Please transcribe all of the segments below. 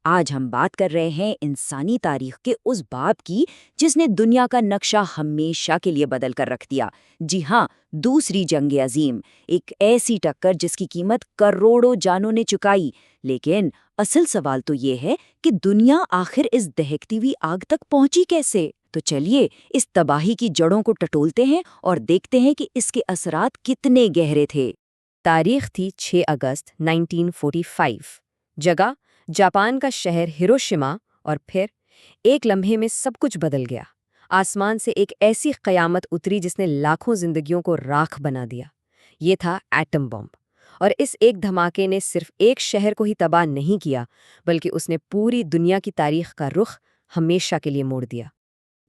آج ہم بات کر رہے ہیں انسانی تاریخ کے اس باب کی جس نے دنیا کا نقشہ ہمیشہ کے لیے بدل کر رکھ دیا۔ جی ہاں، دوسری جنگ عظیم، ایک ایسی ٹکر جس کی قیمت کروڑوں جانوں نے چکائی۔ لیکن اصل سوال تو یہ ہے کہ دنیا آخر اس دہکتی ہوئی آگ تک پہنچی کیسے؟ تو چلیے اس تباہی کی جڑوں کو ٹٹولتے ہیں اور دیکھتے ہیں کہ اس کے اثرات کتنے گہرے تھے۔ تاریخ تھی 6 اگست 1945۔ جگہ جاپان کا شہر ہیروشیما، اور پھر ایک لمحے میں سب کچھ بدل گیا۔ آسمان سے ایک ایسی قیامت اتری جس نے لاکھوں زندگیوں کو راکھ بنا دیا۔ یہ تھا ایٹم بم، اور اس ایک دھماکے نے صرف ایک شہر کو ہی تباہ نہیں کیا بلکہ اس نے پوری دنیا کی تاریخ کا رخ ہمیشہ کے لیے موڑ دیا۔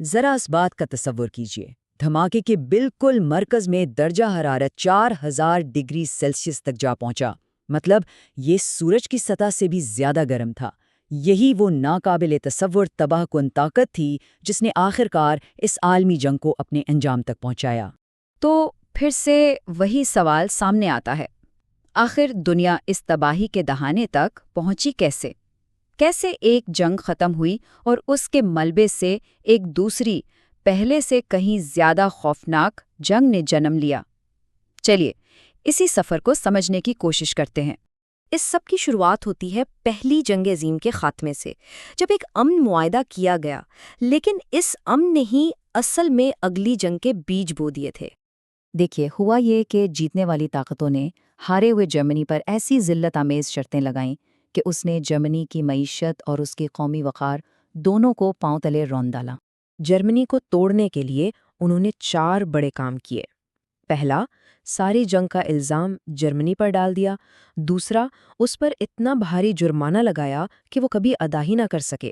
ذرا اس بات کا تصور کیجیے، دھماکے کے بالکل مرکز میں درجہ حرارت 4000 ڈگری سیلسیس تک جا پہنچا۔ مطلب یہ سورج کی سطح سے بھی زیادہ گرم تھا۔ یہی وہ ناقابل تصور تباہ کن طاقت تھی جس نے آخرکار اس عالمی جنگ کو اپنے انجام تک پہنچایا۔ تو پھر سے وہی سوال سامنے آتا ہے، آخر دنیا اس تباہی کے دہانے تک پہنچی کیسے؟ کیسے ایک جنگ ختم ہوئی اور اس کے ملبے سے ایک دوسری، پہلے سے کہیں زیادہ خوفناک جنگ نے جنم لیا؟ چلیے اسی سفر کو سمجھنے کی کوشش کرتے ہیں۔ اس سب کی شروعات ہوتی ہے پہلی جنگ عظیم کے خاتمے سے، جب ایک امن معاہدہ کیا گیا، لیکن اس امن نے ہی اصل میں اگلی جنگ کے بیج بو دیے تھے۔ دیکھیے، ہوا یہ کہ جیتنے والی طاقتوں نے ہارے ہوئے جرمنی پر ایسی ذلت آمیز شرطیں لگائیں کہ اس نے جرمنی کی معیشت اور اس کی قومی وقار دونوں کو پاؤں تلے رون ڈالا۔ جرمنی کو توڑنے کے لیے انہوں نے 4 بڑے کام کیے۔ پہلا، ساری جنگ کا الزام جرمنی پر ڈال دیا۔ دوسرا، اس پر اتنا بھاری جرمانہ لگایا کہ وہ کبھی ادا ہی نہ کر سکے۔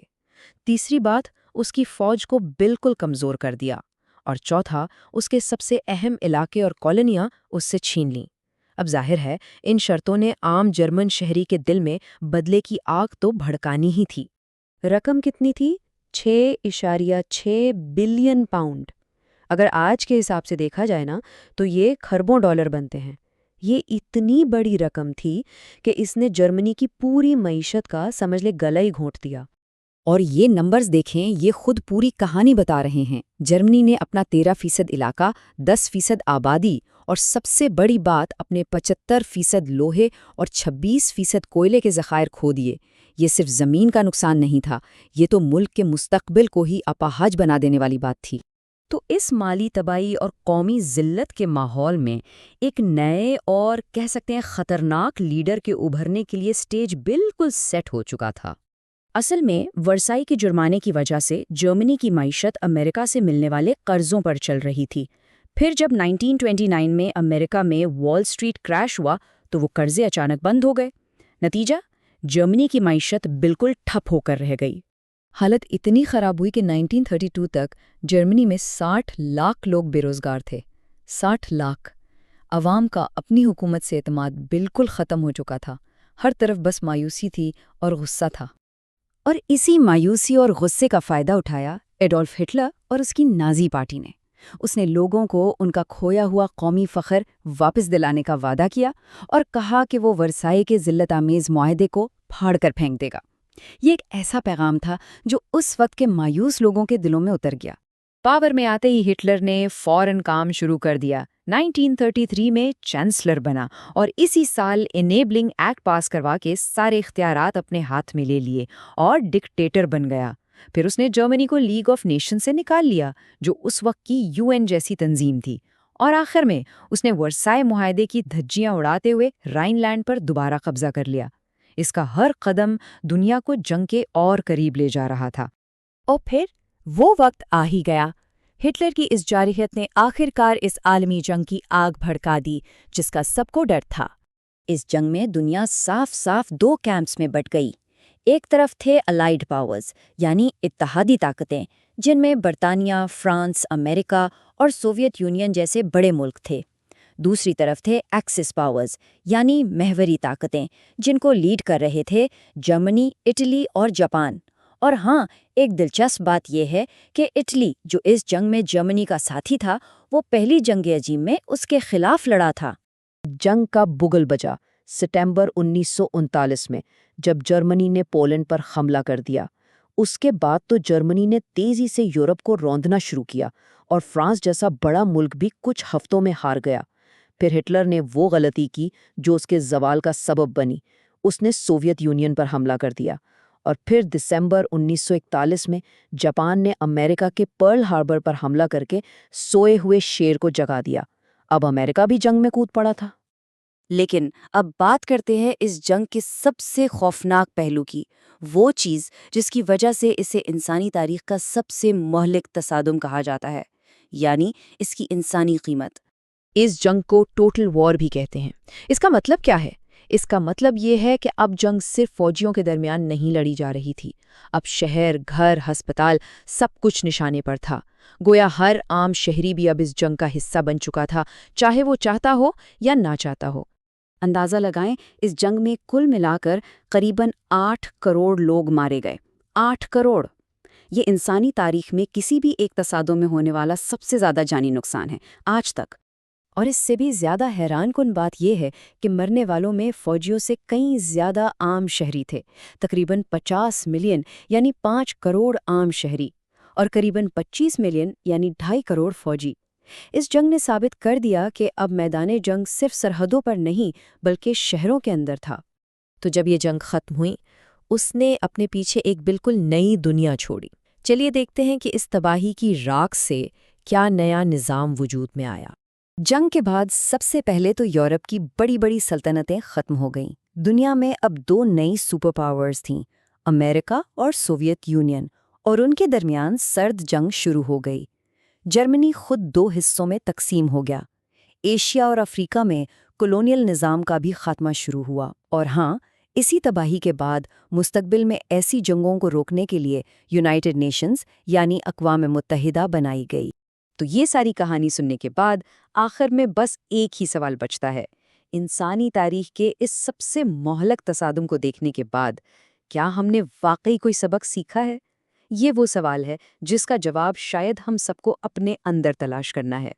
تیسری بات، اس کی فوج کو بالکل کمزور کر دیا۔ اور چوتھا، اس کے سب سے اہم علاقے اور کالونیاں اس سے چھین لیں۔ اب ظاہر ہے ان شرطوں نے عام جرمن شہری کے دل میں بدلے کی آگ تو بھڑکانی ہی تھی۔ رقم کتنی تھی؟ 6.6 بلین پاؤنڈ۔ اگر آج کے حساب سے دیکھا جائے نا تو یہ کھربوں ڈالر بنتے ہیں۔ یہ اتنی بڑی رقم تھی کہ اس نے جرمنی کی پوری معیشت کا سمجھ لے گلا ہی گھونٹ دیا۔ اور یہ نمبرز دیکھیں، یہ خود پوری کہانی بتا رہے ہیں۔ جرمنی نے اپنا 13% علاقہ، 10% آبادی اور سب سے بڑی بات اپنے 75% لوہے اور 26% کوئلے کے ذخائر کھو دیے۔ یہ صرف زمین کا نقصان نہیں تھا، یہ تو ملک کے مستقبل کو ہی اپاہج بنا دینے والی بات تھی۔ تو اس مالی تباہی اور قومی ذلت کے ماحول میں ایک نئے اور کہہ سکتے ہیں خطرناک لیڈر کے ابھرنے کے لیے سٹیج بالکل سیٹ ہو چکا تھا۔ اصل میں ورسائی کے جرمانے کی وجہ سے جرمنی کی معیشت امریکہ سے ملنے والے قرضوں پر چل رہی تھی۔ پھر جب 1929 میں امریکہ میں وال سٹریٹ کریش ہوا تو وہ قرضے اچانک بند ہو گئے۔ نتیجہ، جرمنی کی معیشت بالکل ٹھپ ہو کر رہ گئی۔ حالت اتنی خراب ہوئی کہ 1932 تک جرمنی میں 60 لاکھ لوگ بے روزگار تھے۔ 60 لاکھ! عوام کا اپنی حکومت سے اعتماد بالکل ختم ہو چکا تھا۔ ہر طرف بس مایوسی تھی اور غصہ تھا۔ اور اسی مایوسی اور غصے کا فائدہ اٹھایا ایڈولف ہٹلر اور اس کی نازی پارٹی نے۔ اس نے لوگوں کو ان کا کھویا ہوا قومی فخر واپس دلانے کا وعدہ کیا اور کہا کہ وہ ورسائی کے ذلت آمیز معاہدے کو پھاڑ کر پھینک دے گا۔ یہ ایک ایسا پیغام تھا جو اس وقت کے مایوس لوگوں کے دلوں میں اتر گیا۔ پاور میں آتے ہی ہٹلر نے فوراً کام شروع کر دیا۔ 1933 میں چانسلر بنا اور اسی سال انیبلنگ ایکٹ پاس کروا کے سارے اختیارات اپنے ہاتھ میں لے لیے اور ڈکٹیٹر بن گیا۔ پھر اس نے جرمنی کو لیگ آف نیشن سے نکال لیا جو اس وقت کی UN جیسی تنظیم تھی، اور آخر میں اس نے ورسائے معاہدے کی دھجیاں اڑاتے ہوئے رائن لینڈ پر دوبارہ قبضہ کر لیا۔ اس کا ہر قدم دنیا کو جنگ کے اور قریب لے جا رہا تھا۔ اور پھر وہ وقت آ ہی گیا۔ ہٹلر کی اس جارحیت نے آخرکار اس عالمی جنگ کی آگ بھڑکا دی جس کا سب کو ڈر تھا۔ اس جنگ میں دنیا صاف صاف 2 کیمپس میں بٹ گئی۔ ایک طرف تھے الائیڈ پاورز، یعنی اتحادی طاقتیں، جن میں برطانیہ، فرانس، امریکہ اور سوویت یونین جیسے بڑے ملک تھے۔ دوسری طرف تھے ایکسس پاورز، یعنی محوری طاقتیں، جن کو لیڈ کر رہے تھے جرمنی، اٹلی اور جاپان۔ اور ہاں، ایک دلچسپ بات یہ ہے کہ اٹلی، جو اس جنگ میں جرمنی کا ساتھی تھا، وہ پہلی جنگ عظیم میں اس کے خلاف لڑا تھا۔ جنگ کا بگل بجا۔ ستمبر 1939 میں، جب جرمنی نے پولینڈ پر حملہ کر دیا۔ اس کے بعد تو جرمنی نے تیزی سے یورپ کو روندنا شروع کیا اور فرانس جیسا بڑا ملک بھی کچھ ہفتوں میں ہار گیا۔ پھر ہٹلر نے وہ غلطی کی جو اس کے زوال کا سبب بنی۔ اس نے سوویت یونین پر حملہ کر دیا، اور پھر دسمبر 1941 میں جاپان نے امریکہ کے پرل ہاربر پر حملہ کر کے سوئے ہوئے شیر کو جگا دیا۔ اب امریکہ بھی جنگ میں کود پڑا تھا۔ لیکن اب بات کرتے ہیں اس جنگ کے سب سے خوفناک پہلو کی، وہ چیز جس کی وجہ سے اسے انسانی تاریخ کا سب سے مہلک تصادم کہا جاتا ہے، یعنی اس کی انسانی قیمت۔ اس جنگ کو ٹوٹل وار بھی کہتے ہیں۔ اس کا مطلب کیا ہے؟ اس کا مطلب یہ ہے کہ اب جنگ صرف فوجیوں کے درمیان نہیں لڑی جا رہی تھی، اب شہر، گھر، ہسپتال، سب کچھ نشانے پر تھا۔ گویا ہر عام شہری بھی اب اس جنگ کا حصہ بن چکا تھا، چاہے وہ چاہتا ہو یا نہ چاہتا ہو۔ اندازہ لگائیں، اس جنگ میں کل ملا کر قریباً 8 کروڑ لوگ مارے گئے۔ 8 کروڑ! یہ انسانی تاریخ میں کسی بھی ایک تصادم میں ہونے والا سب سے زیادہ جانی نقصان ہے آج تک۔ اور اس سے بھی زیادہ حیران کن بات یہ ہے کہ مرنے والوں میں فوجیوں سے کئی زیادہ عام شہری تھے، تقریباً 50 ملین یعنی 5 کروڑ عام شہری، اور قریباً 25 ملین یعنی 2.5 کروڑ فوجی۔ اس جنگ نے ثابت کر دیا کہ اب میدان جنگ صرف سرحدوں پر نہیں بلکہ شہروں کے اندر تھا۔ تو جب یہ جنگ ختم ہوئی، اس نے اپنے پیچھے ایک بالکل نئی دنیا چھوڑی۔ چلیے دیکھتے ہیں کہ اس تباہی کی راکھ سے کیا نیا نظام وجود میں آیا۔ جنگ کے بعد سب سے پہلے تو یورپ کی بڑی بڑی سلطنتیں ختم ہو گئیں۔ دنیا میں اب 2 نئی سپر پاورز تھیں، امریکہ اور سوویت یونین، اور ان کے درمیان سرد جنگ شروع ہو گئی۔ جرمنی خود 2 حصوں میں تقسیم ہو گیا۔ ایشیا اور افریقہ میں کولونیل نظام کا بھی خاتمہ شروع ہوا۔ اور ہاں، اسی تباہی کے بعد مستقبل میں ایسی جنگوں کو روکنے کے لیے یونائٹڈ نیشنز یعنی اقوام متحدہ بنائی گئی۔ تو یہ ساری کہانی سننے کے بعد آخر میں بس ایک ہی سوال بچتا ہے۔ انسانی تاریخ کے اس سب سے مہلک تصادم کو دیکھنے کے بعد کیا ہم نے واقعی کوئی سبق سیکھا ہے؟ یہ وہ سوال ہے جس کا جواب شاید ہم سب کو اپنے اندر تلاش کرنا ہے۔